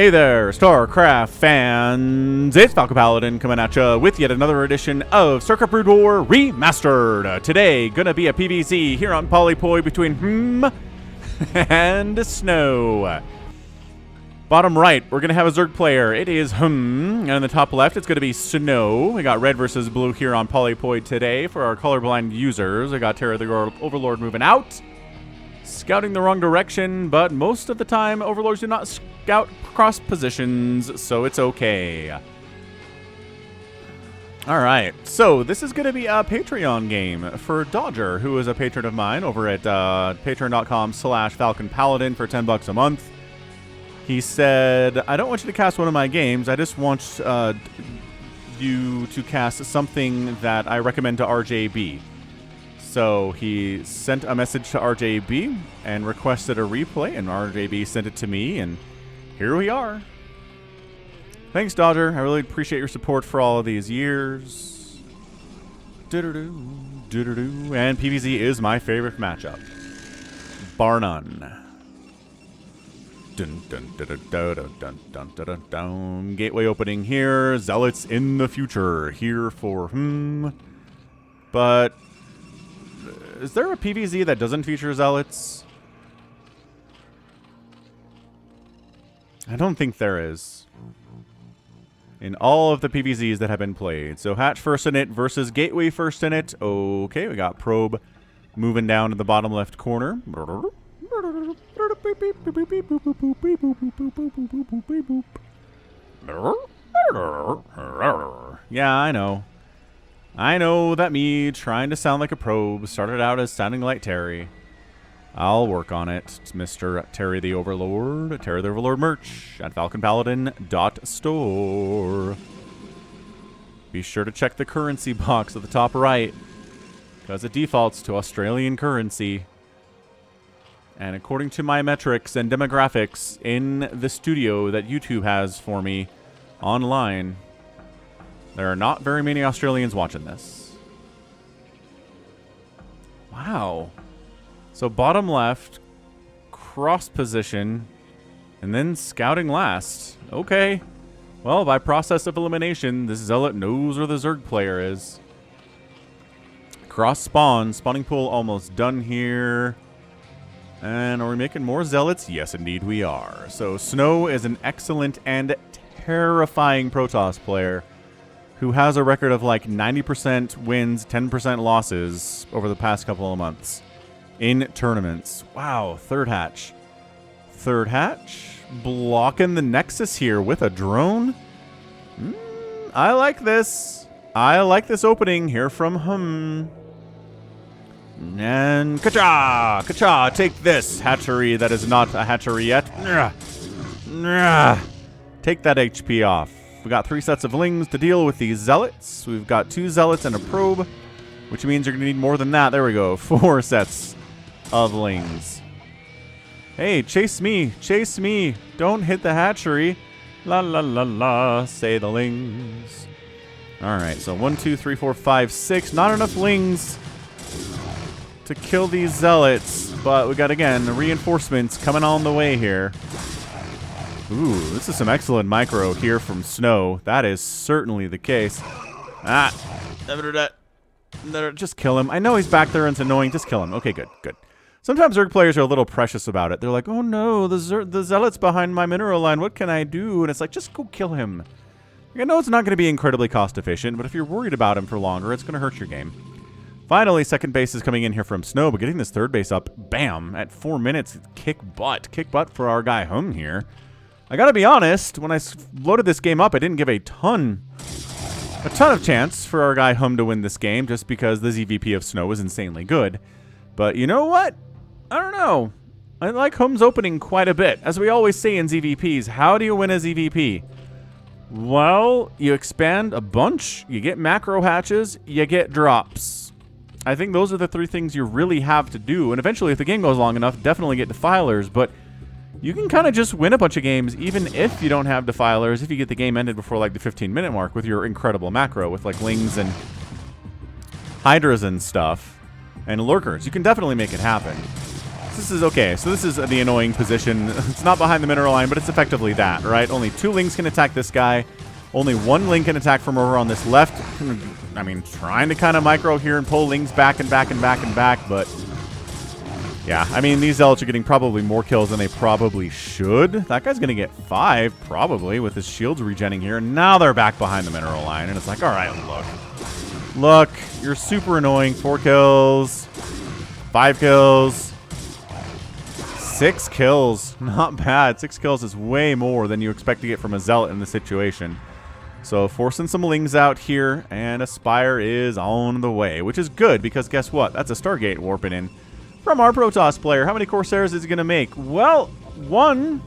Hey there, StarCraft fans! It's Falcon Paladin coming at you with yet another edition of StarCraft Brood War Remastered. Today, gonna be a PvZ here on Polypoid between and Snow. Bottom right, we're gonna have a Zerg player. It is and on the top left, it's gonna be Snow. We got red versus blue here on Polypoid today for our colorblind users. We got Terra the Overlord moving out. Scouting the wrong direction, but most of the time, Overlords do not scout cross positions, so it's okay. Alright, so this is going to be a Patreon game for Dodger, who is a patron of mine over at patreon.com/FalconPaladin for $10 a month. He said, I don't want you to cast one of my games, I just want you to cast something that I recommend to RJB. So he sent a message to RJB and requested a replay, and RJB sent it to me, and here we are. Thanks, Dodger. I really appreciate your support for all of these years. And PvZ is my favorite matchup, bar none. Dun, dun, dun, dun, dun, dun, dun, dun, dun. Gateway opening here. Zealots in the future here for But is there a PvZ that doesn't feature Zealots? I don't think there is. In all of the PvZs that have been played. So Hatch first in it versus Gateway first in it. Okay, we got Probe moving down to the bottom left corner. Yeah, I know. I know that me trying to sound like a probe started out as sounding like Terry. I'll work on it. It's Mr. Terry the Overlord. Terry the Overlord merch at falconpaladin.store. Be sure to check the currency box at the top right, because it defaults to Australian currency. And according to my metrics and demographics in the studio that YouTube has for me online, there are not very many Australians watching this. Wow. So bottom left, cross position, and then scouting last. Okay. Well, by process of elimination, this Zealot knows where the Zerg player is. Cross spawn. Spawning pool almost done here. And are we making more Zealots? Yes, indeed we are. So Snow is an excellent and terrifying Protoss player who has a record of like 90% wins, 10% losses over the past couple of months in tournaments. Wow, third hatch. Third hatch, blocking the Nexus here with a drone. I like this. I like this opening here from And ka-cha! Ka-cha! Take this, hatchery that is not a hatchery yet. Take that HP off. We got 3 sets of lings to deal with these Zealots. We've got 2 Zealots and a Probe, which means you're going to need more than that. There we go. 4 sets of lings. Hey, chase me. Chase me. Don't hit the hatchery. La la la la, say the lings. Alright, so 1, 2, 3, 4, 5, 6. Not enough lings to kill these Zealots, but we got, again, the reinforcements coming on the way here. Ooh, this is some excellent micro here from Snow. That is certainly the case. Just kill him. I know he's back there and it's annoying. Just kill him. Okay, good, good. Sometimes Zerg players are a little precious about it. They're like, oh no, the Zealot's behind my mineral line. What can I do? And it's like, just go kill him. I know it's not going to be incredibly cost efficient, but if you're worried about him for longer, it's going to hurt your game. Finally, second base is coming in here from Snow, but getting this third base up, bam, at 4 minutes, kick butt. Kick butt for our guy here. I gotta be honest, when I loaded this game up, I didn't give a ton of chance for our guy to win this game, just because the ZVP of Snow is insanely good. But you know what? I don't know. I like Hum's opening quite a bit. As we always say in ZVPs, how do you win a ZVP? Well, you expand a bunch, you get macro hatches, you get drops. I think those are the 3 things you really have to do. And eventually, if the game goes long enough, definitely get defilers, but you can kind of just win a bunch of games even if you don't have defilers, if you get the game ended before like the 15-minute mark with your incredible macro with like lings and hydras and stuff and lurkers. You can definitely make it happen. This This is okay. So this is the annoying position. It's not behind the mineral line, but it's effectively that, right? Only 2 lings can attack this guy. Only 1 ling can attack from over on this left. I mean, trying to kind of micro here and pull lings back and back and back and back, but yeah, I mean, these zealots are getting probably more kills than they probably should. That guy's going to get 5, probably, with his shields regenning here. And now they're back behind the mineral line, and it's like, all right, look, you're super annoying. 4 kills, 5 kills, 6 kills. Not bad. 6 kills is way more than you expect to get from a zealot in this situation. So forcing some lings out here, and a Spire is on the way, which is good because guess what? That's a Stargate warping in from our Protoss player. How many Corsairs is he going to make? Well, 1.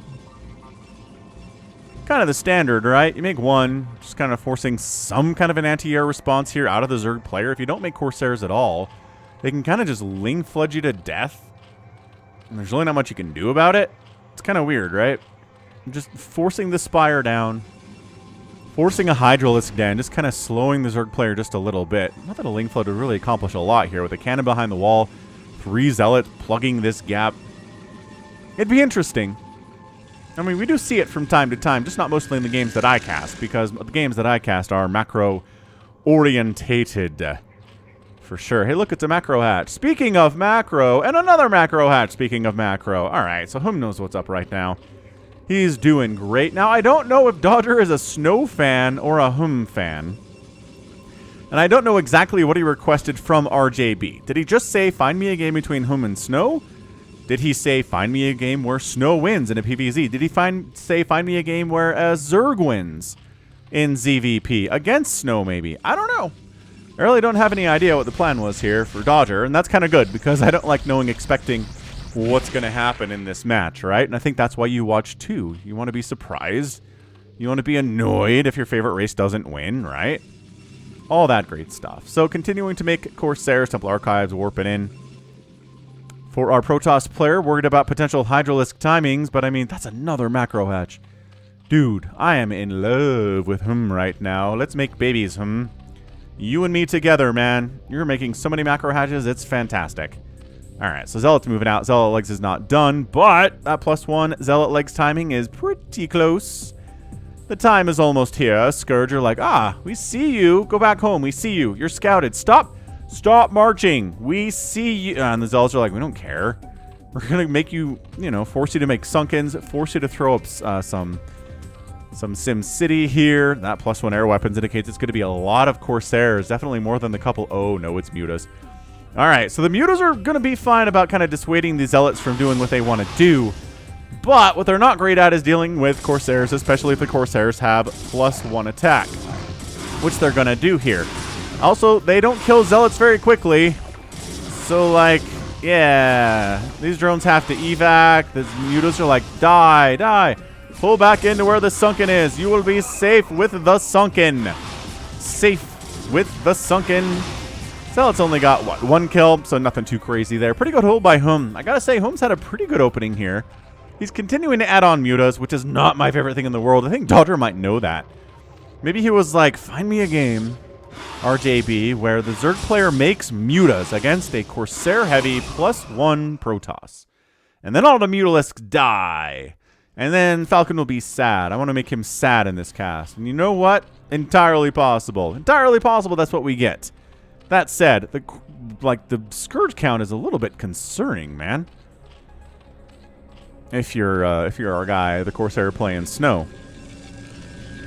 Kind of the standard, right? You make 1, just kind of forcing some kind of an anti-air response here out of the Zerg player. If you don't make Corsairs at all, they can kind of just ling flood you to death. And there's really not much you can do about it. It's kind of weird, right? Just forcing the Spire down. Forcing a Hydralisk down, just kind of slowing the Zerg player just a little bit. Not that a Ling Flood would really accomplish a lot here. With a cannon behind the wall, 3 Zealots plugging this gap. It'd be interesting. I mean, we do see it from time to time, just not mostly in the games that I cast, because the games that I cast are macro-orientated. For sure. Hey, look, it's a macro hatch. Speaking of macro, and another macro hatch speaking of macro. All right, so who knows what's up right now? He's doing great. Now, I don't know if Dodger is a Snow fan or a fan. And I don't know exactly what he requested from RJB. Did he just say, find me a game between and Snow? Did he say, find me a game where Snow wins in a PvZ? Did he say, find me a game where a Zerg wins in ZVP against Snow, maybe? I don't know. I really don't have any idea what the plan was here for Dodger, and that's kind of good because I don't like expecting what's going to happen in this match, right? And I think that's why you watch too. You want to be surprised. You want to be annoyed if your favorite race doesn't win, right? All that great stuff. So continuing to make Corsairs, Temple Archives, warping in. For our Protoss player, worried about potential Hydralisk timings, but I mean, that's another macro hatch. Dude, I am in love with right now. Let's make babies, You and me together, man. You're making so many macro hatches, it's fantastic. Alright, so Zealot's moving out. Zealot Legs is not done, but that +1 Zealot Legs timing is pretty close. The time is almost here. Scourge are like, we see you. Go back home. We see you. You're scouted. Stop marching. We see you. And the Zealots are like, we don't care. We're going to make you, force you to make Sunkens, force you to throw up some Sim City here. That +1 air weapons indicates it's going to be a lot of Corsairs. Definitely more than the couple. Oh, no, it's Mutas. All right, so the Mutas are going to be fine about kind of dissuading the Zealots from doing what they want to do. But what they're not great at is dealing with Corsairs, especially if the Corsairs have +1 attack, which they're going to do here. Also, they don't kill Zealots very quickly. So, like, yeah, these drones have to evac. The Mutas are like, die. Pull back into where the Sunken is. You will be safe with the Sunken. Safe with the Sunken. Zealot's only got, 1 kill, so nothing too crazy there. Pretty good hold by I gotta say, Hum's had a pretty good opening here. He's continuing to add on Mutas, which is not my favorite thing in the world. I think Dodger might know that. Maybe he was like, find me a game, RJB, where the Zerg player makes Mutas against a Corsair-heavy +1 Protoss. And then all the Mutalisks die. And then Falcon will be sad. I want to make him sad in this cast. And you know what? Entirely possible. Entirely possible that's what we get. That said, the Scourge count is a little bit concerning, man. If you're our guy, the Corsair playing Snow.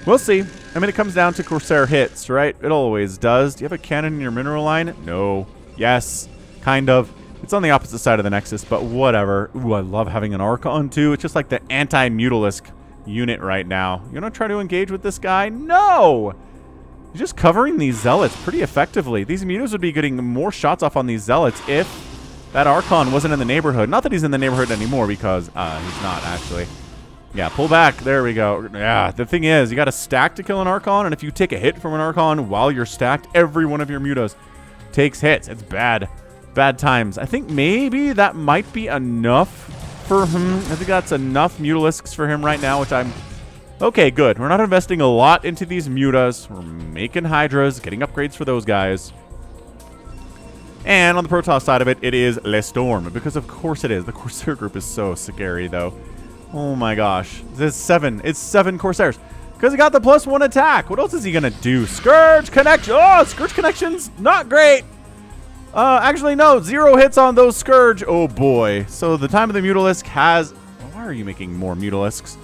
We'll see. I mean, it comes down to Corsair hits, right? It always does. Do you have a cannon in your mineral line? No. Yes. Kind of. It's on the opposite side of the Nexus, but whatever. Ooh, I love having an Archon, too. It's just like the anti-Mutalisk unit right now. You want to try to engage with this guy? No! You're just covering these Zealots pretty effectively. These Mutas would be getting more shots off on these Zealots if that Archon wasn't in the neighborhood. Not that he's in the neighborhood anymore, because he's not, actually. Yeah, pull back. There we go. Yeah, the thing is, you got to stack to kill an Archon, and if you take a hit from an Archon while you're stacked, every one of your Mutas takes hits. It's bad. Bad times. I think maybe that might be enough for him. I think that's enough Mutalisks for him right now, which I'm... Okay, good. We're not investing a lot into these Mutas. We're making Hydras, getting upgrades for those guys. And on the Protoss side of it, it is Le Storm. Because of course it is. The Corsair group is so scary, though. Oh my gosh. This is 7. It's 7 Corsairs. Because he got the +1 attack. What else is he going to do? Scourge Connection. Oh, Scourge Connection's not great. Actually, no. 0 hits on those Scourge. Oh, boy. So the time of the Mutalisk has... Why are you making more Mutalisks?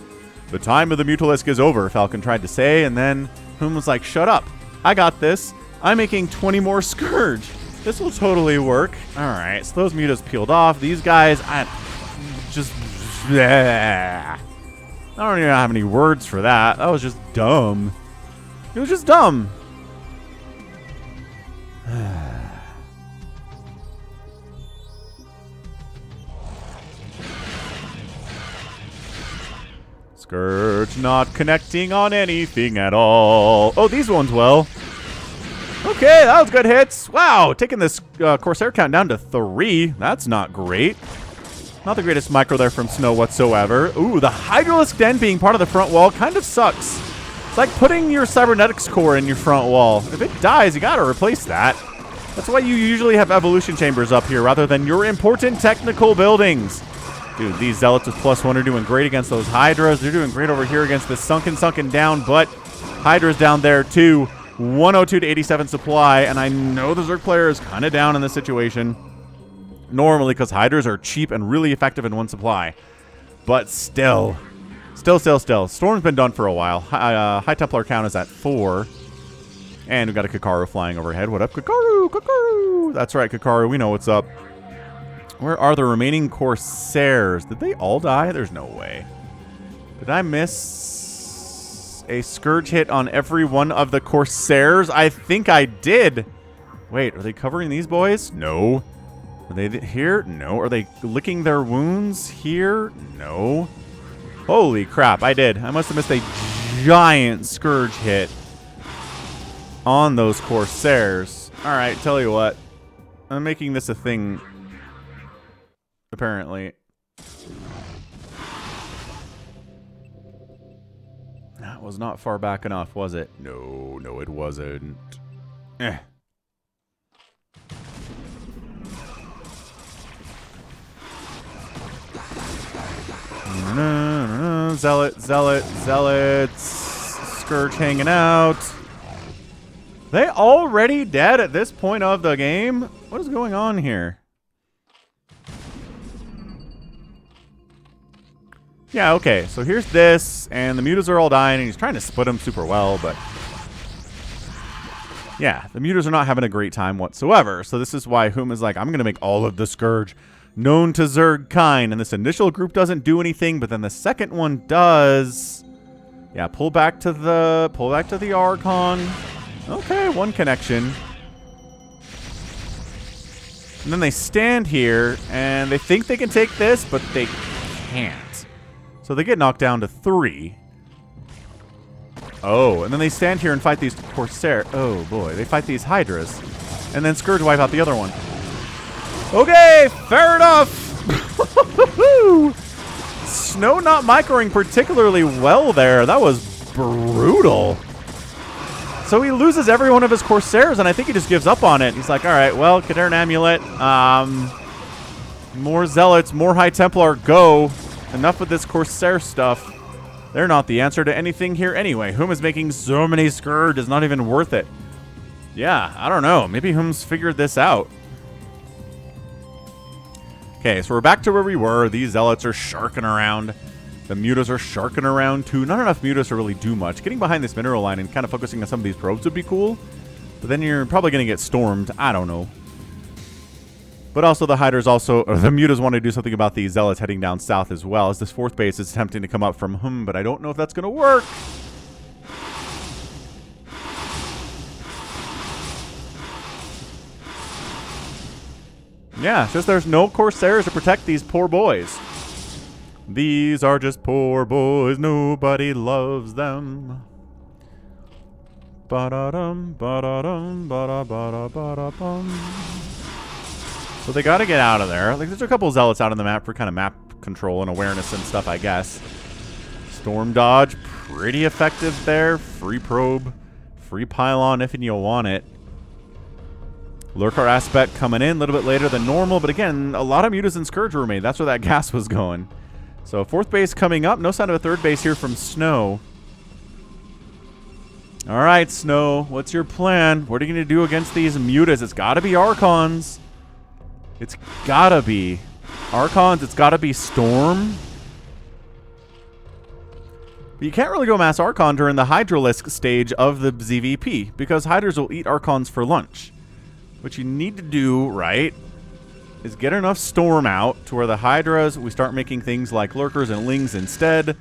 The time of the Mutalisk is over, Falcon tried to say. And then Whom was like, shut up. I got this. I'm making 20 more Scourge. This will totally work. All right, so those mutas peeled off. These guys, I don't even have any words for that. That was just dumb. It was just dumb. Scourge not connecting on anything at all. Oh, these ones will. Okay, that was good hits. Wow, taking this Corsair count down to 3. That's not great. Not the greatest micro there from Snow whatsoever. Ooh, the Hydralisk Den being part of the front wall kind of sucks. It's like putting your Cybernetics core in your front wall. If it dies, you gotta replace that. That's why you usually have evolution chambers up here rather than your important technical buildings. Dude, these Zealots with +1 are doing great against those Hydras. They're doing great over here against the sunken down, but Hydra's down there too. 102 to 87 supply, and I know the Zerg player is kind of down in this situation. Normally, because Hydras are cheap and really effective in 1 supply. But still. Storm's been done for a while. High Templar count is at 4. And we've got a Kakaru flying overhead. What up, Kakaru? Kakaru! That's right, Kakaru. We know what's up. Where are the remaining Corsairs? Did they all die? There's no way. Did I miss a Scourge hit on every one of the Corsairs? I think I did. Wait, are they covering these boys? No. Are they here? No. Are they licking their wounds here? No. Holy crap, I did. I must have missed a giant Scourge hit on those Corsairs. Alright, tell you what. I'm making this a thing, apparently. That was not far back enough, was it? No, it wasn't. Eh. Zealots. Scourge hanging out. They already dead at this point of the game? What is going on here? Yeah, okay. So here's this, and the mutas are all dying, and he's trying to split them super well, but... yeah, the mutas are not having a great time whatsoever. So this is why Whom is like, I'm going to make all of the Scourge known to Zerg kind. And this initial group doesn't do anything, but then the second one does. Yeah, pull back to the Archon. Okay, 1 connection. And then they stand here, and they think they can take this, but they can't. So they get knocked down to 3. Oh, and then they stand here and fight these Corsair. Oh, boy. They fight these Hydras. And then Scourge wipe out the other one. Okay, fair enough. Snow not microing particularly well there. That was brutal. So he loses every one of his Corsairs, and I think he just gives up on it. He's like, all right, well, Khadaran Amulet. More Zealots, more High Templar, go. Enough with this Corsair stuff. They're not the answer to anything here anyway. Whom is making so many Scourge is not even worth it. Yeah, I don't know. Maybe Whom's figured this out. Okay, so we're back to where we were. These Zealots are sharking around. The mutas are sharking around too. Not enough mutas to really do much. Getting behind this mineral line and kind of focusing on some of these probes would be cool. But then you're probably going to get stormed. I don't know. But also the Hydras also, or the mutas want to do something about these Zealots heading down south as well, as this 4th base is attempting to come up from Whom, but I don't know if that's going to work. Yeah, it's just there's no Corsairs to protect these poor boys. These are just poor boys. Nobody loves them. Ba-da-dum, ba-da-dum, ba-da-ba-da-ba-da-bum. So they got to get out of there. Like, there's a couple Zealots out on the map for kind of map control and awareness and stuff, I guess. Storm dodge, pretty effective there. Free probe, free pylon if you want it. Lurker aspect coming in a little bit later than normal, but again, a lot of mutas and Scourge remain. That's where that gas was going. So 4th base coming up. No sign of a 3rd base here from Snow. All right, Snow, what's your plan? What are you going to do against these mutas? It's got to be Archons. It's got to be Archons. It's got to be Storm. But you can't really go Mass Archon during the Hydralisk stage of the ZVP because Hydras will eat Archons for lunch. What you need to do, right, is get enough Storm out to where the Hydras, we start making things like Lurkers and Lings instead.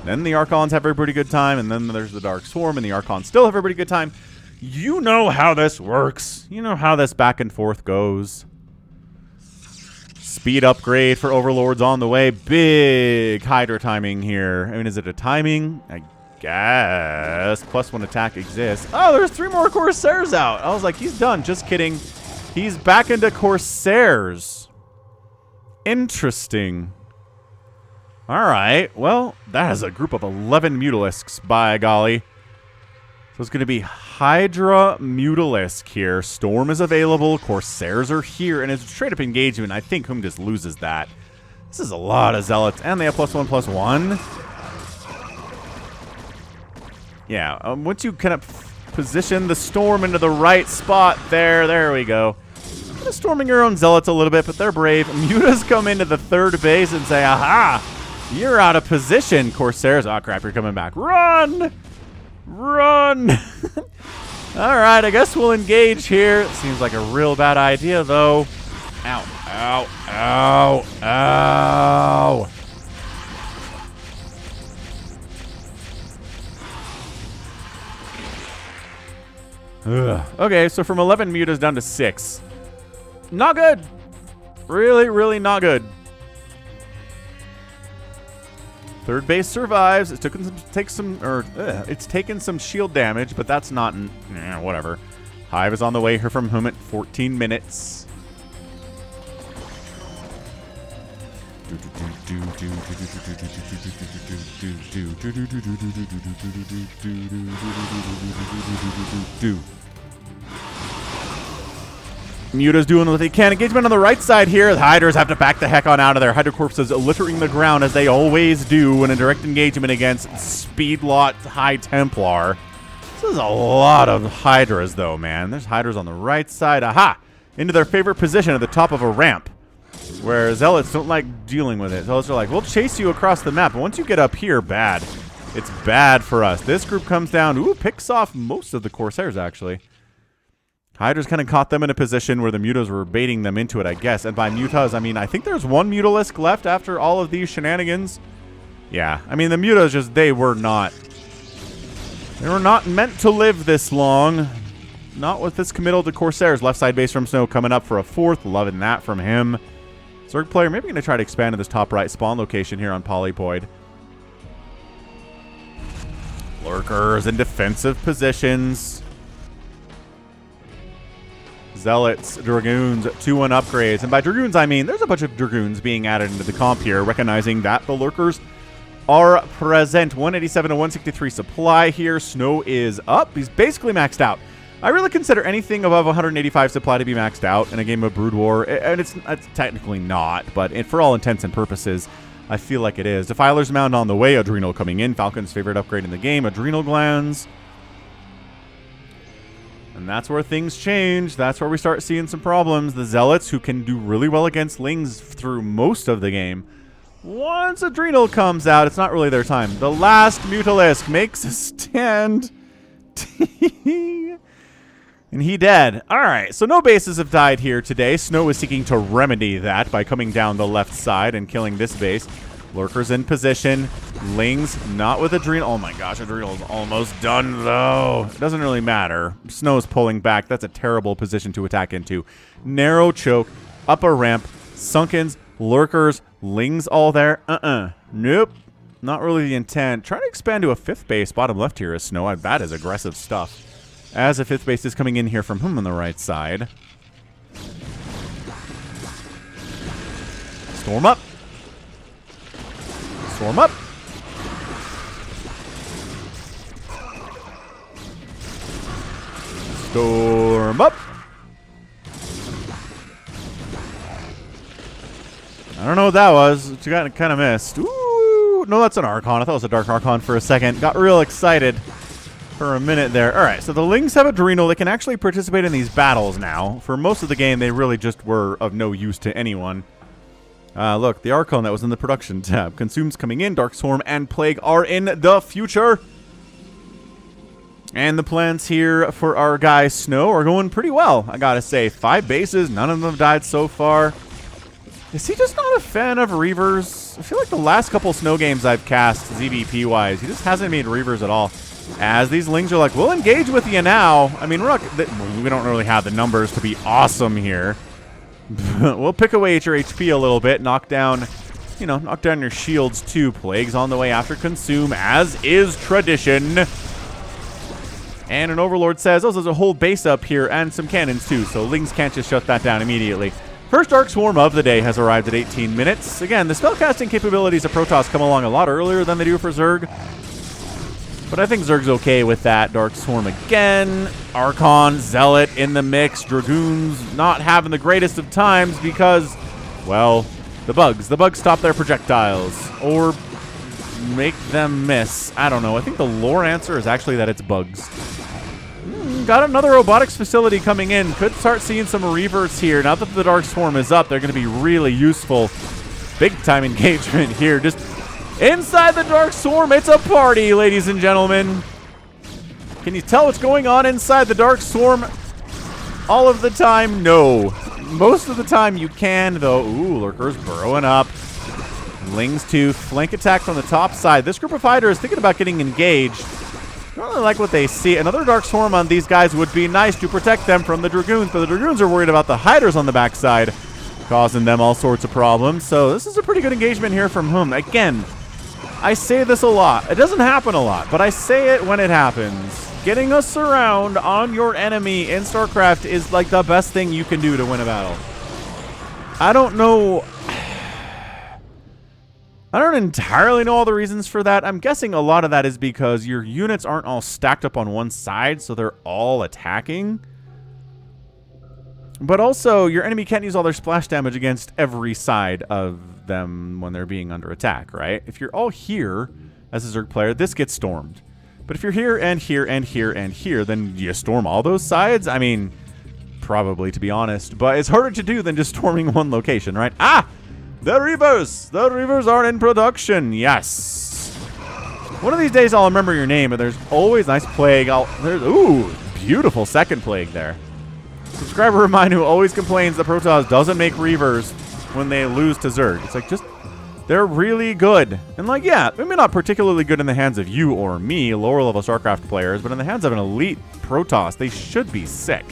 Then the Archons have a pretty good time, and then there's the Dark Swarm, and the Archons still have a pretty good time. You know how this works. You know how this back and forth goes. Speed upgrade for Overlords on the way. Big Hydra timing here. I mean, is it a timing? I guess. +1 attack exists. Oh, there's 3 more Corsairs out. I was like, he's done. Just kidding. He's back into Corsairs. Interesting. All right. Well, that is a group of 11 Mutalisks, by golly. So it's going to be Hydra Mutalisk here. Storm is available. Corsairs are here. And it's straight up engagement. I think Whom just loses that. This is a lot of Zealots. And they have +1/+1. Yeah. Once you kind of position the Storm into the right spot there we go. Kind of storming your own Zealots a little bit, but they're brave. Mutas come into the 3rd base and say, aha! You're out of position, Corsairs. Oh, crap, you're coming back. Run! Run! All right, I guess we'll engage here. Seems like a real bad idea, though. Ow, ow, ow, ow. Ugh. Okay, so from 11 mutas down to 6. Not good. Really, really not good. 3rd base survives. It's taken some shield damage, but that's not whatever. Hive is on the way here from Whom at 14 minutes. Muta's doing what they can. Engagement on the right side here. The Hydras have to back the heck on out of there. Hydra Corpses littering the ground as they always do in a direct engagement against Speedlot High Templar. This is a lot of Hydras, though, man. There's Hydras on the right side. Aha! Into their favorite position at the top of a ramp, where Zealots don't like dealing with it. Zealots are like, we'll chase you across the map, but once you get up here, bad. It's bad for us. This group comes down. Ooh, picks off most of the Corsairs, actually. Hydra's kind of caught them in a position where the Mutas were baiting them into it, I guess. And by Mutas, I mean, I think there's 1 Mutalisk left after all of these shenanigans. Yeah, I mean, the Mutas just, they were not meant to live this long. Not with this committal to Corsairs. Left side base from Snow coming up for a 4th. Loving that from him. Zerg player, maybe going to try to expand to this top right spawn location here on Polypoid. Lurkers in defensive positions. Zealots, Dragoons, 2-1 upgrades. And by Dragoons, I mean there's a bunch of Dragoons being added into the comp here, recognizing that the Lurkers are present. 187 to 163 supply here. Snow is up. He's basically maxed out. I really consider anything above 185 supply to be maxed out in a game of Brood War. And it's technically not, but for all intents and purposes, I feel like it is. Defiler's Mound on the way. Adrenal coming in. Falcon's favorite upgrade in the game. Adrenal Glands. And that's where things change. That's where we start seeing some problems. The Zealots, who can do really well against Lings through most of the game. Once Adrenal comes out, it's not really their time. The last Mutalisk makes a stand. And he dead. All right, so no bases have died here today. Snow is seeking to remedy that by coming down the left side and killing this base. Lurkers in position. Lings not with Adrenal. Oh my gosh, Adrenal's almost done though. It doesn't really matter. Snow's pulling back. That's a terrible position to attack into. Narrow choke, up a ramp, Sunkens, Lurkers, Lings all there. Nope. Not really the intent. Trying to expand to a 5th base bottom left here is Snow. That is aggressive stuff. As a 5th base is coming in here from him on the right side. Storm up. Storm up. Storm up. I don't know what that was. It got kind of missed. Ooh, no, that's an Archon. I thought it was a Dark Archon for a second. Got real excited for a minute there. All right, so the Lings have Adrenal. They can actually participate in these battles now. For most of the game, they really just were of no use to anyone. Look, the Archon that was in the production tab. Consume's coming in. Dark Swarm and Plague are in the future. And the plans here for our guy Snow are going pretty well, I gotta say. 5 bases, none of them have died so far. Is he just not a fan of Reavers? I feel like the last couple Snow games I've cast, ZVP-wise, he just hasn't made Reavers at all. As these Lings are like, we'll engage with you now. I mean, we don't really have the numbers to be awesome here. We'll pick away at your HP a little bit, knock down your shields too. Plague's on the way after Consume, as is tradition. And an Overlord says, oh, there's a whole base up here and some cannons too, so Lings can't just shut that down immediately. First Dark Swarm of the day has arrived at 18 minutes. Again, the spellcasting capabilities of Protoss come along a lot earlier than they do for Zerg. But I think Zerg's okay with that. Dark Swarm again. Archon, Zealot in the mix. Dragoons not having the greatest of times because, well, the bugs. The bugs stop their projectiles. Or make them miss. I don't know. I think the lore answer is actually that it's bugs. Got another robotics facility coming in. Could start seeing some Reavers here. Now that the Dark Swarm is up, they're going to be really useful. Big time engagement here. Just inside the Dark Swarm, it's a party, ladies and gentlemen. Can you tell what's going on inside the Dark Swarm all of the time? No. Most of the time you can, though. Ooh, Lurkers burrowing up. Lings to flank attack from the top side. This group of fighters thinking about getting engaged. I don't really like what they see. Another Dark Swarm on these guys would be nice to protect them from the Dragoons, but the Dragoons are worried about the Hiders on the backside, causing them all sorts of problems. So this is a pretty good engagement here from whom. Again, I say this a lot. It doesn't happen a lot, but I say it when it happens. Getting a surround on your enemy in StarCraft is like the best thing you can do to win a battle. I don't know. I don't entirely know all the reasons for that. I'm guessing a lot of that is because your units aren't all stacked up on one side, so they're all attacking. But also, your enemy can't use all their splash damage against every side of them when they're being under attack, right? If you're all here as a Zerg player, this gets stormed. But if you're here and here and here and here, then you storm all those sides? I mean, probably, to be honest. But it's harder to do than just storming one location, right? Ah! The Reavers! The Reavers are in production, yes! One of these days I'll remember your name, and there's always nice Plague. Ooh, beautiful second Plague there. Subscriber of mine who always complains that Protoss doesn't make Reavers when they lose to Zerg. It's like, just, they're really good. And like, yeah, maybe not particularly good in the hands of you or me, lower level StarCraft players, but in the hands of an elite Protoss, they should be sick.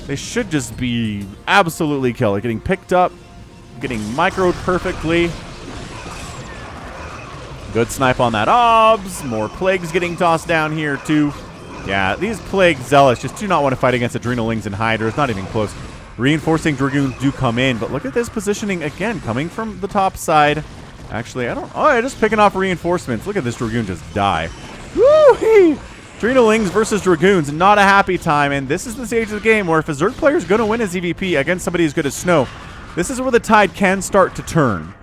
They should just be absolutely killer. Getting picked up, getting microed perfectly. Good snipe on that OBS. More Plagues getting tossed down here too. Yeah, these Plague Zealots just do not want to fight against Adrenal Lings and Hydras. Not even close. Reinforcing Dragoons do come in, but look at this positioning again, coming from the top side. Actually, just picking off reinforcements. Look at this Dragoon just die. Woo-hee! Adrenal Lings versus Dragoons, not a happy time, and this is the stage of the game where if a Zerg player is going to win a ZVP against somebody as good as Snow, this is where the tide can start to turn.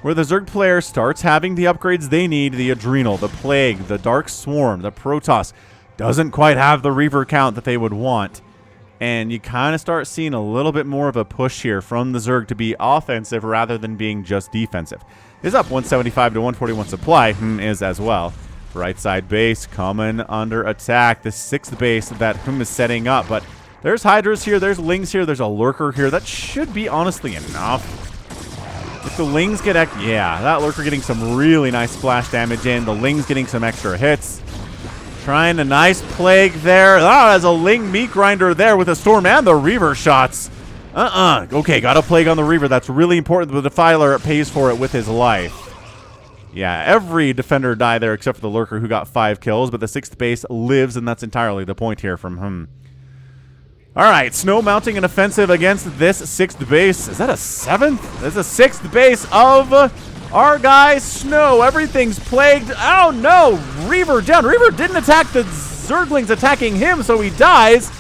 Where the Zerg player starts having the upgrades they need, the Adrenal, the Plague, the Dark Swarm, the Protoss, doesn't quite have the Reaver count that they would want. And you kind of start seeing a little bit more of a push here from the Zerg to be offensive rather than being just defensive. Is up 175 to 141 supply, is as well. Right side base coming under attack. The 6th base that is setting up, but there's Hydras here, there's Lings here, there's a Lurker here. That should be honestly enough. If the Lings get... yeah, that Lurker getting some really nice splash damage in. The Lings getting some extra hits. Trying a nice Plague there. Ah, there's a Ling meat grinder there with a Storm and the Reaver shots. Okay, got a Plague on the Reaver. That's really important. The Defiler pays for it with his life. Yeah, every defender died there except for the Lurker who got 5 kills, but the 6th base lives, and that's entirely the point here from him. All right, Snow mounting an offensive against this 6th base. Is that a 7th? That's a 6th base of our guy Snow. Everything's plagued. Oh, no. Reaver down. Reaver didn't attack the Zerglings attacking him, so he dies.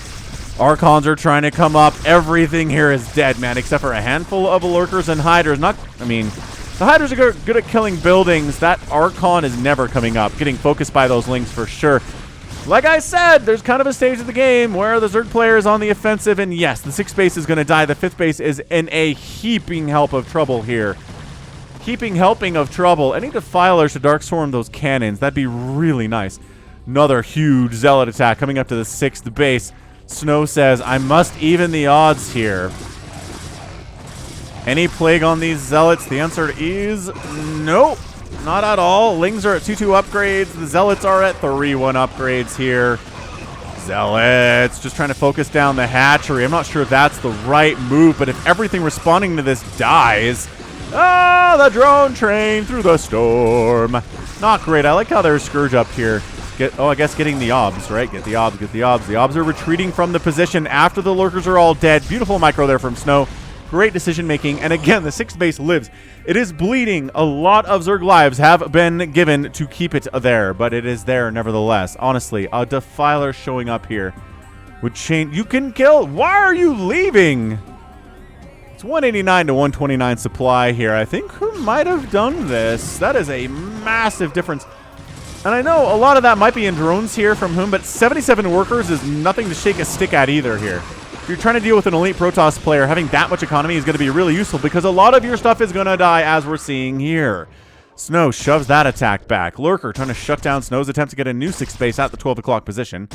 Archons are trying to come up. Everything here is dead, man, except for a handful of lurkers and hiders. The hiders are good at killing buildings. That Archon is never coming up, getting focused by those lings for sure. Like I said, there's kind of a stage of the game where the Zerg player is on the offensive, and yes, the 6th base is going to die. The 5th base is in a heaping help of trouble here. Heaping helping of trouble. Any defilers to Dark Storm those cannons. That'd be really nice. Another huge Zealot attack coming up to the 6th base. Snow says, I must even the odds here. Any plague on these Zealots? The answer is nope. Not at all. Lings are at 2-2 upgrades. The Zealots are at 3-1 upgrades here. Zealots just trying to focus down the hatchery. I'm not sure that's the right move, but if everything responding to this dies... Ah, the drone train through the storm. Not great. I like how there's Scourge up here. I guess getting the obs, right? Get the obs, get the obs. The obs are retreating from the position after the lurkers are all dead. Beautiful micro there from Snow. Great decision making. And again, the 6th base lives. It is bleeding. A lot of Zerg lives have been given to keep it there, but it is there nevertheless. Honestly, a Defiler showing up here would change. You can kill. Why are you leaving? It's 189 to 129 supply here. I think who might have done this? That is a massive difference. And I know a lot of that might be in drones here from whom, but 77 workers is nothing to shake a stick at either here. If you're trying to deal with an elite Protoss player, having that much economy is going to be really useful because a lot of your stuff is going to die, as we're seeing here. Snow shoves that attack back. Lurker trying to shut down Snow's attempt to get a new 6th base at the 12 o'clock position.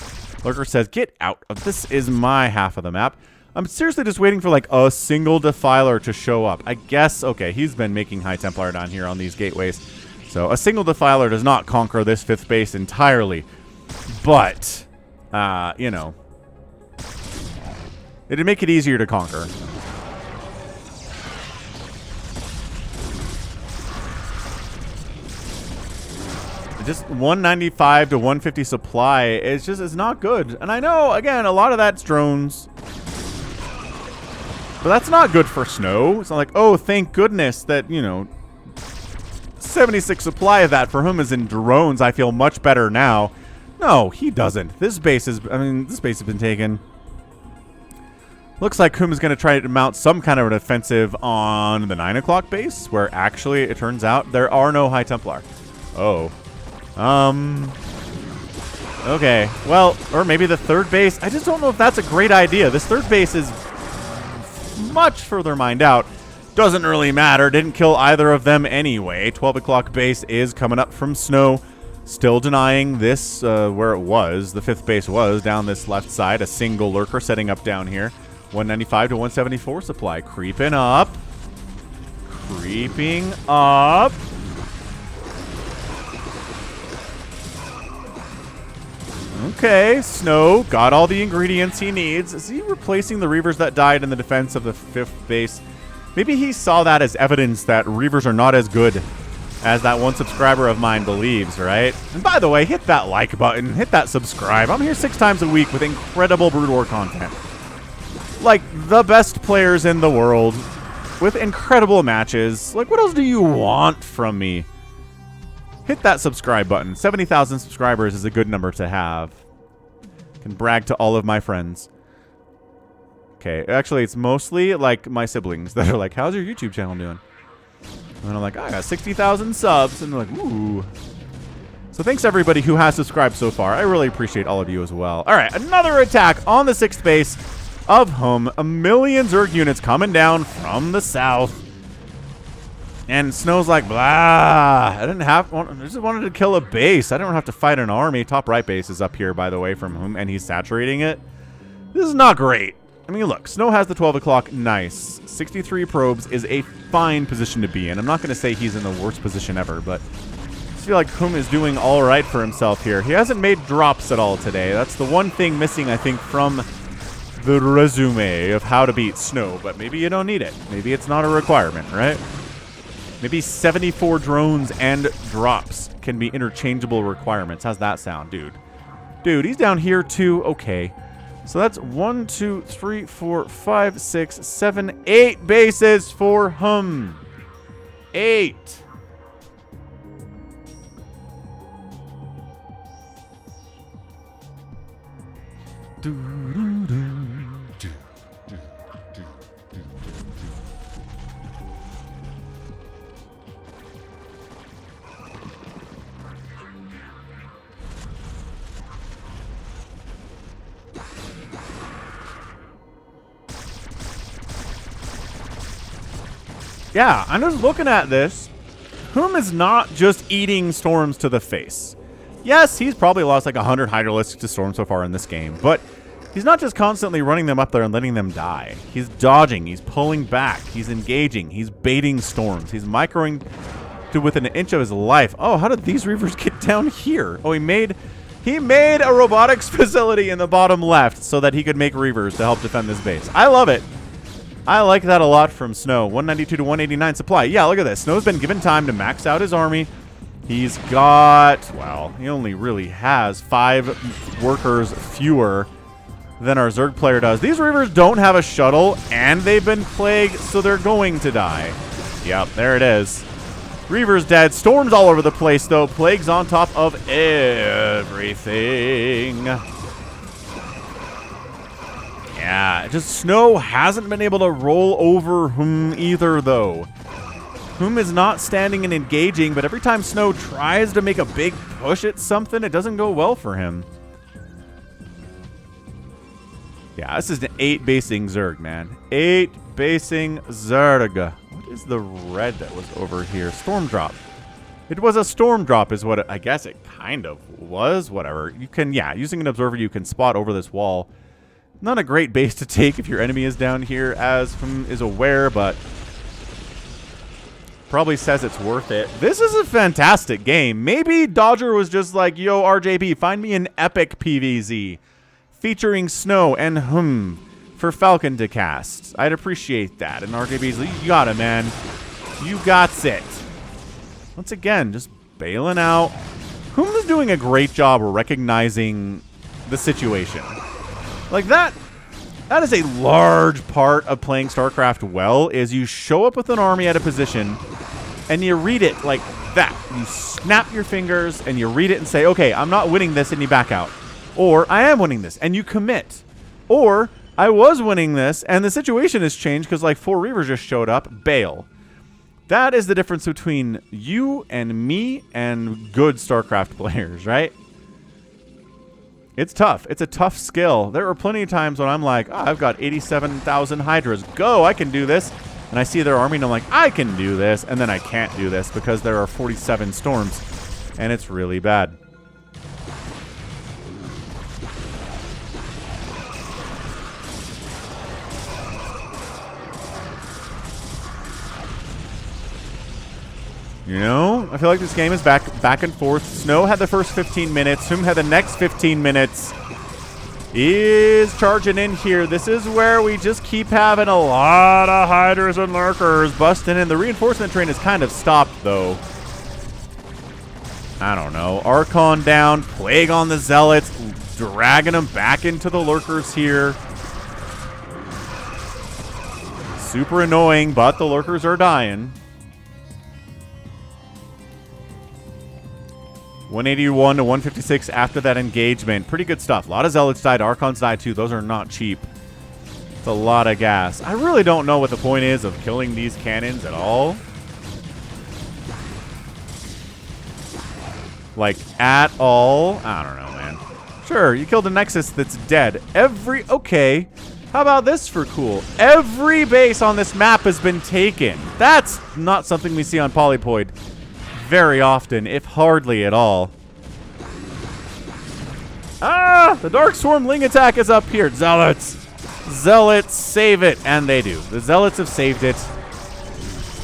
Lurker says, get out of this is my half of the map. I'm seriously just waiting for like a single Defiler to show up. I guess, okay, he's been making High Templar down here on these gateways. So a single Defiler does not conquer this 5th base entirely. But, you know, it'd make it easier to conquer. Just 195 to 150 supply is not good. And I know, again, a lot of that's drones. But that's not good for Snow. It's not like, oh, thank goodness that, you know, 76 supply of that for whom is in drones. I feel much better now. No, he doesn't. This base has been taken. Looks like Hum is going to try to mount some kind of an offensive on the 9 o'clock base, where actually it turns out there are no High Templar. Oh. Okay. Well, or maybe the 3rd base. I just don't know if that's a great idea. This 3rd base is much further mined out. Doesn't really matter. Didn't kill either of them anyway. 12 o'clock base is coming up from Snow. Still denying this where it was. The 5th base was down this left side. A single lurker setting up down here. 195 to 174 supply. Creeping up. Creeping up. Okay, Snow got all the ingredients he needs. Is he replacing the Reavers that died in the defense of the 5th base? Maybe he saw that as evidence that Reavers are not as good as that one subscriber of mine believes, right? And by the way, hit that like button, hit that subscribe. I'm here 6 times a week with incredible Brood War content. Like, the best players in the world with incredible matches. Like, what else do you want from me? Hit that subscribe button. 70,000 subscribers is a good number to have. Can brag to all of my friends. Okay, actually, it's mostly, like, my siblings that are like, how's your YouTube channel doing? And I'm like, I got 60,000 subs. And they're like, ooh. So thanks, everybody who has subscribed so far. I really appreciate all of you as well. All right, another attack on the 6th base of Hum. A million Zerg units coming down from the south. And Snow's like, blah, I just wanted to kill a base. I don't have to fight an army. Top right base is up here, by the way, from Hum, and he's saturating it. This is not great. I mean, look, Snow has the 12 o'clock. Nice. 63 probes is a fine position to be in. I'm not going to say he's in the worst position ever, but I feel like Hum is doing all right for himself here. He hasn't made drops at all today. That's the one thing missing, I think, from the resume of how to beat Snow, but maybe you don't need it. Maybe it's not a requirement, right? Maybe 74 drones and drops can be interchangeable requirements. How's that sound, dude? Dude, he's down here too. Okay. So that's 1, 2, 3, 4, 5, 6, 7, 8 bases for Hum. 8. Yeah, I'm just looking at this. Whom is not just eating storms to the face. Yes, he's probably lost like 100 Hydralisks to storms so far in this game, but he's not just constantly running them up there and letting them die. He's dodging, he's pulling back, he's engaging, he's baiting storms, he's microing to within an inch of his life. Oh, how did these Reavers get down here? Oh, he made a robotics facility in the bottom left so that he could make Reavers to help defend this base. I love it. I like that a lot from Snow. 192 to 189 supply. Yeah, look at this. Snow's been given time to max out his army. He's got, well, he only really has 5 workers fewer than our Zerg player does. These Reavers don't have a shuttle, and they've been plagued, so they're going to die. Yep, there it is. Reaver's dead. Storms all over the place, though. Plagues on top of everything. Yeah, just Snow hasn't been able to roll over Hum either, though. Hum is not standing and engaging, but every time Snow tries to make a big push at something, it doesn't go well for him. Yeah, this is an 8 basing Zerg, man. 8 basing Zerg. What is the red that was over here? Storm drop. It was a storm drop is what I guess it kind of was. Whatever. You can, yeah, using an observer, you can spot over this wall. Not a great base to take if your enemy is down here, as Hum is aware, but probably says it's worth it. This is a fantastic game. Maybe Dodger was just like, yo, RJB, find me an epic PvZ featuring Snow and Hum for Falcon to cast. I'd appreciate that. And RJB's like, you got it, man. You got it. Once again, just bailing out. Hum is doing a great job recognizing the situation. Like that is a large part of playing StarCraft well, is you show up with an army at a position and you read it like that. You snap your fingers and you read it and say, okay, I'm not winning this, and you back out. Or I am winning this, and you commit. Or I was winning this and the situation has changed because like 4 Reavers just showed up, bail. That is the difference between you and me and good StarCraft players, right? It's tough. It's a tough skill. There are plenty of times when I'm like, oh, I've got 87,000 Hydras. Go, I can do this. And I see their army and I'm like, I can do this. And then I can't do this because there are 47 storms. And it's really bad. You know, I feel like this game is back and forth. Snow had the first 15 minutes. Hum had the next 15 minutes. Is charging in here. This is where we just keep having a lot of Hydras and Lurkers busting in. The reinforcement train is kind of stopped, though. I don't know. Archon down. Plague on the Zealots. Dragging them back into the Lurkers here. Super annoying, but the Lurkers are dying. 181 to 156 after that engagement. Pretty good stuff. A lot of Zealots died. Archons died too. Those are not cheap. It's a lot of gas. I really don't know what the point is of killing these cannons at all. Like, at all. I don't know, man. Sure, you killed a Nexus that's dead. Okay. How about this for cool? Every base on this map has been taken. That's not something we see on Polypoid very often, if hardly at all. Ah! The Dark Swarm Ling attack is up here. Zealots! Zealots, save it! And they do. The Zealots have saved it.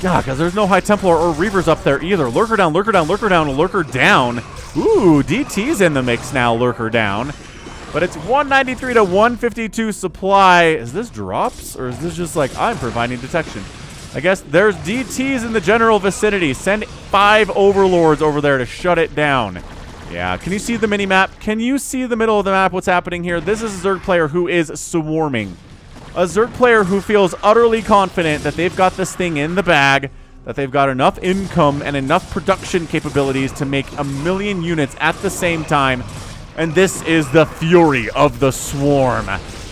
God, because there's no High Templar or Reavers up there either. Lurker down, Lurker down, Lurker down, Lurker down. Ooh, DT's in the mix now, Lurker down. But it's 193 to 152 supply. Is this drops? Or is this just like, I'm providing detection? I guess there's DTs in the general vicinity. Send 5 Overlords over there to shut it down. Yeah, can you see the mini-map? Can you see the middle of the map? What's happening here? This is a Zerg player who is swarming. A Zerg player who feels utterly confident that they've got this thing in the bag, that they've got enough income and enough production capabilities to make 1,000,000 units at the same time. And this is the fury of the swarm.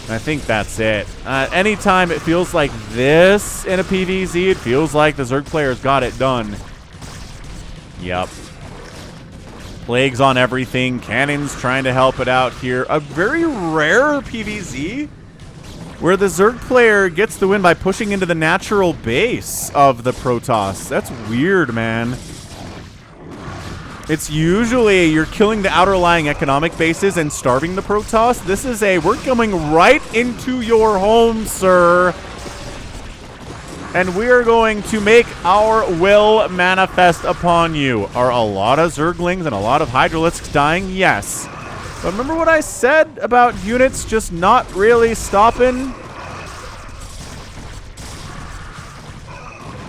I think that's it. Anytime it feels like this in a PvZ, it feels like the Zerg player's got it done. Yep. Plagues on everything. Cannons trying to help it out here. A very rare PvZ where the Zerg player gets the win by pushing into the natural base of the Protoss. That's weird, man. It's usually you're killing the outer lying economic bases and starving the Protoss. This is a, we're coming right into your home, sir. And we are going to make our will manifest upon you. Are a lot of Zerglings and a lot of Hydralisks dying? Yes. But remember what I said about units just not really stopping?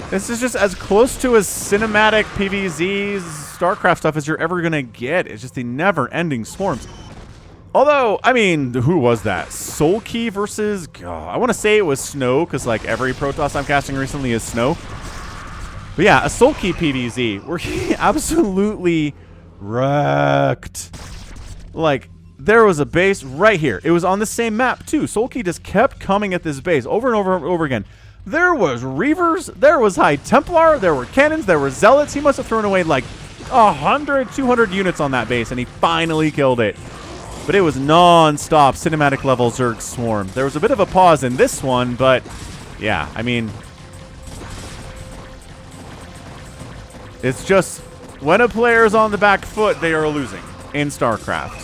This is just as close to as cinematic PvZ's StarCraft stuff as you're ever going to get. It's just the never-ending swarms. Although, I mean, who was that? Soulkey versus... Oh, I want to say it was Snow, because, like, every Protoss I'm casting recently is Snow. But yeah, a Soulkey PvZ, where he absolutely wrecked. Like, there was a base right here. It was on the same map, too. Soulkey just kept coming at this base over and over and over again. There was Reavers, there was High Templar, there were Cannons, there were Zealots. He must have thrown away, like, 100, 200 units on that base, and he finally killed it. But it was non-stop cinematic level Zerg swarm. There was a bit of a pause in this one, but yeah, I mean, it's just when a player is on the back foot, they are losing in StarCraft.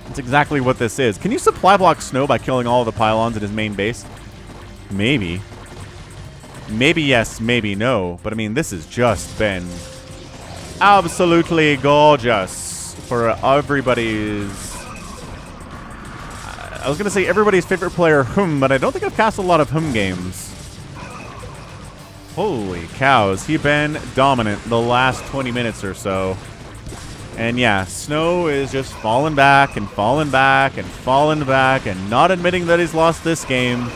That's exactly what this is. Can you supply block Snow by killing all of the pylons at his main base? Maybe. Maybe yes, maybe no. But I mean, this has just been absolutely gorgeous. For everybody's... I was going to say everybody's favorite player, but I don't think I've cast a lot of games. Holy cows. He's been dominant the last 20 minutes or so. And yeah, Snow is just falling back and falling back and falling back and not admitting that he's lost this game.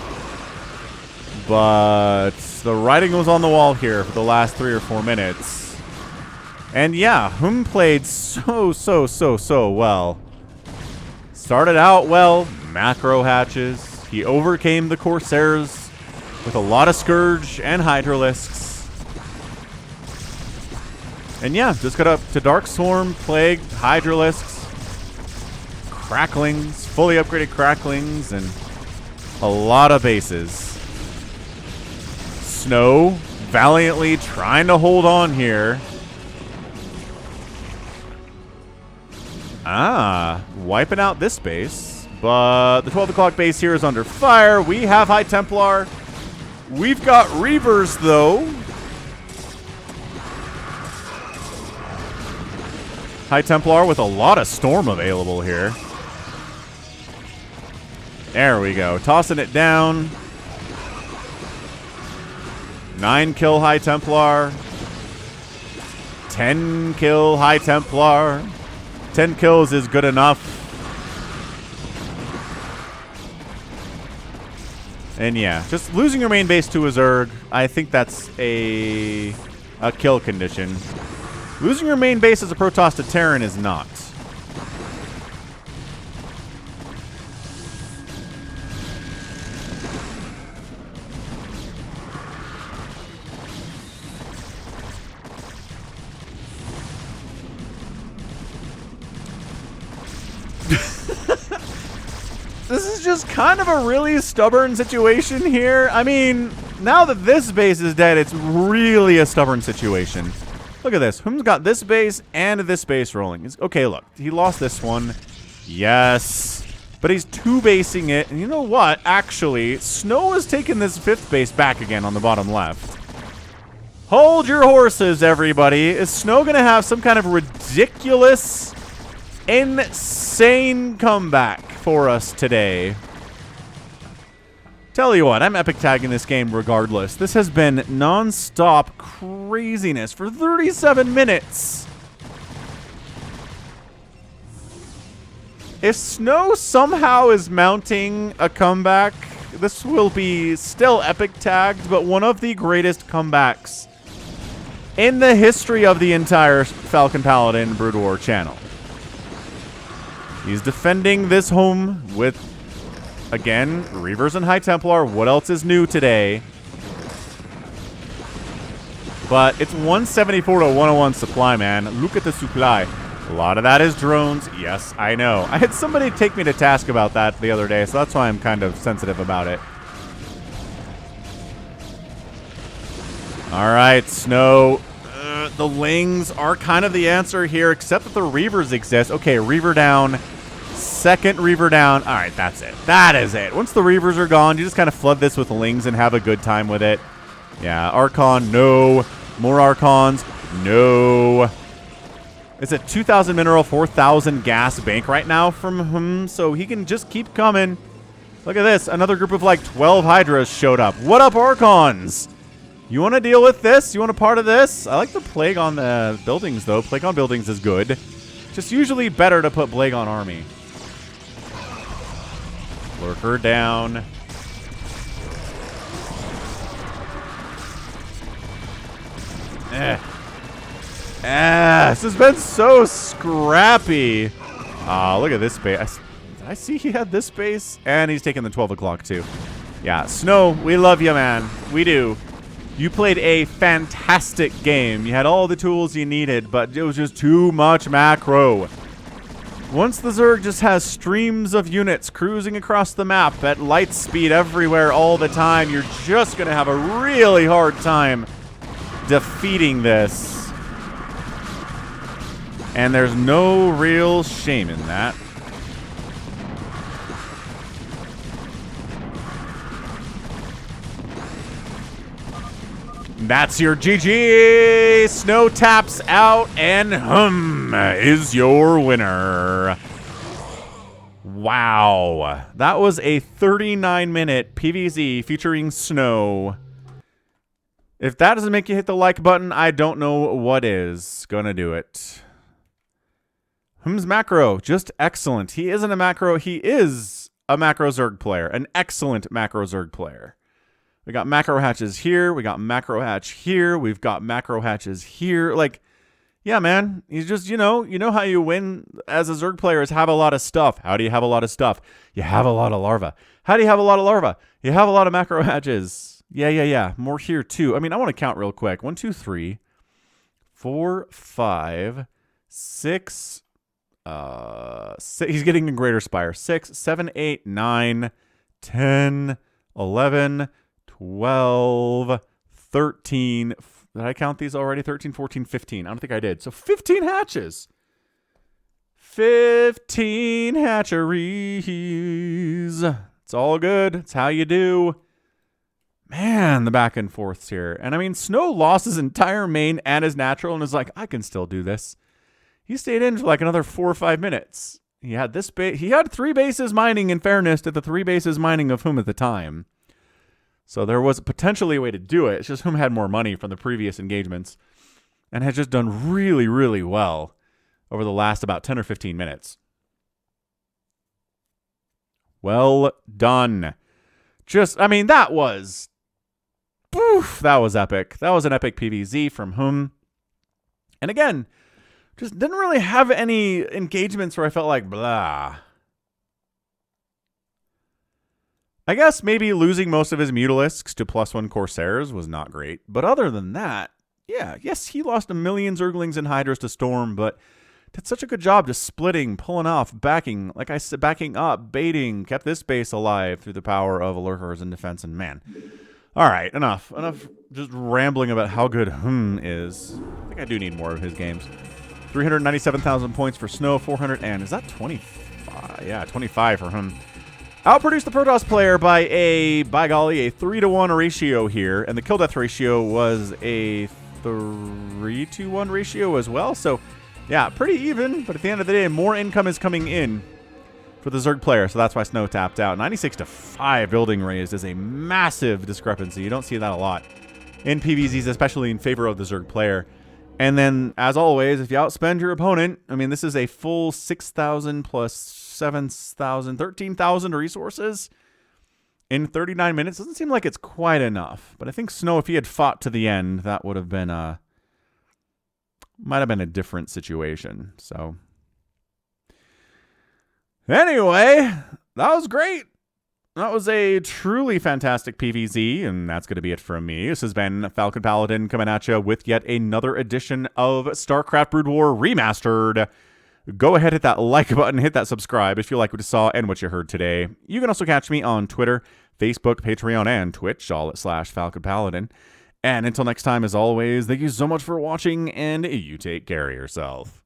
But the writing was on the wall here for the last 3 or 4 minutes. And yeah, played so well. Started out well, macro hatches. He overcame the Corsairs with a lot of Scourge and Hydralisks. And yeah, just got up to Dark Swarm, Plague, Hydralisks, Cracklings, fully upgraded Cracklings, and a lot of bases. Snow valiantly trying to hold on here. Wiping out this base. But the 12 o'clock base here is under fire. We have High Templar. We've got Reavers, though. High Templar with a lot of Storm available here. There we go. Tossing it down. 9 kill High Templar. 10 kill High Templar. 10 kills is good enough. And yeah, just losing your main base to a Zerg, I think that's a kill condition. Losing your main base as a Protoss to Terran is not. This is just kind of a really stubborn situation here. I mean, now that this base is dead, it's really a stubborn situation. Look at this. Hum's got this base and this base rolling. Okay, look. He lost this one. Yes. But he's 2-basing it. And you know what? Actually, Snow has taken this 5th base back again on the bottom left. Hold your horses, everybody. Is Snow going to have some kind of ridiculous, insane comeback for us today? Tell you what, I'm epic tagging this game regardless. This has been non-stop craziness for 37 minutes. If Snow somehow is mounting a comeback, this will be still epic tagged, but one of the greatest comebacks in the history of the entire Falcon Paladin Brood War channel. He's defending this home with, again, Reavers and High Templar. What else is new today? But it's 174 to 101 supply, man. Look at the supply. A lot of that is drones. Yes, I know. I had somebody take me to task about that the other day, so that's why I'm kind of sensitive about it. All right, Snow. The Lings are kind of the answer here, except that the Reavers exist. Okay, Reaver down. Second Reaver down. All right, that's it. That is it. Once the Reavers are gone, you just kind of flood this with Lings and have a good time with it. Yeah, Archon, no. More Archons, no. It's a 2,000 mineral, 4,000 gas bank right now from him, so he can just keep coming. Look at this. Another group of like 12 Hydras showed up. What up, Archons? You want to deal with this? You want a part of this? I like the Plague on the buildings, though. Plague on buildings is good. Just usually better to put Plague on army. Lurker down. This has been so scrappy. Look at this base. I see he had this base, and he's taking the 12 o'clock too. Yeah, Snow, we love you, man. We do. You played a fantastic game. You had all the tools you needed, but it was just too much macro. Once the Zerg just has streams of units cruising across the map at light speed everywhere all the time, you're just going to have a really hard time defeating this. And there's no real shame in that. That's your GG. Snow taps out, and is your winner. Wow. That was a 39-minute PvZ featuring Snow. If that doesn't make you hit the like button, I don't know what is gonna do it. Macro, just excellent. He isn't a macro. He is a macro Zerg player. An excellent macro Zerg player. We got macro hatches here. We got macro hatch here. We've got macro hatches here. Like, yeah, man. He's just, you know how you win as a Zerg player is have a lot of stuff. How do you have a lot of stuff? You have a lot of larva. How do you have a lot of larva? You have a lot of macro hatches. Yeah. More here, too. I mean, I want to count real quick. 1, 2, 3, 4, 5, 6. He's getting a greater spire. 6, 7, 8, 9, 10, 11, 12, 13. Did I count these already? 13, 14, 15. I don't think I did. So 15 hatches. 15 hatcheries. It's all good. It's how you do. Man, the back and forths here. And I mean, Snow lost his entire main and his natural and is like, I can still do this. He stayed in for like another 4 or 5 minutes. He had this base. He had 3 bases mining, in fairness to the 3 bases mining of whom at the time. So there was potentially a way to do it. It's just whom had more money from the previous engagements and has just done really, really well over the last about 10 or 15 minutes. Well done. Just, I mean, that was epic. That was an epic PvZ from whom. And again, just didn't really have any engagements where I felt like, blah. I guess maybe losing most of his Mutalisks to +1 Corsairs was not great. But other than that, yeah, yes, he lost a million Zerglings and Hydras to Storm, but did such a good job just splitting, pulling off, backing, like I said, backing up, baiting, kept this base alive through the power of Lurkers and defense. And man, all right, enough just rambling about how good is. I think I do need more of his games. 397,000 points for Snow, 400, and is that 25? Yeah, 25 for him. Outproduced the Protoss player by golly, a 3-to-1 ratio here, and the kill death ratio was a 3-to-1 ratio as well. So, yeah, pretty even, but at the end of the day, more income is coming in for the Zerg player, so that's why Snow tapped out. 96-5 building raised is a massive discrepancy. You don't see that a lot in PvZs, especially in favor of the Zerg player. And then, as always, if you outspend your opponent, I mean, this is a full 6,000 plus 7,000, 13,000 resources in 39 minutes. Doesn't seem like it's quite enough. But I think Snow, if he had fought to the end, that would have been might have been a different situation. So, anyway, that was great. That was a truly fantastic PvZ, and that's going to be it from me. This has been Falcon Paladin coming at you with yet another edition of StarCraft Brood War Remastered. Go ahead, hit that like button, hit that subscribe if you like what you saw and what you heard today. You can also catch me on Twitter, Facebook, Patreon, and Twitch, all at /Falcon Paladin. And until next time, as always, thank you so much for watching, and you take care of yourself.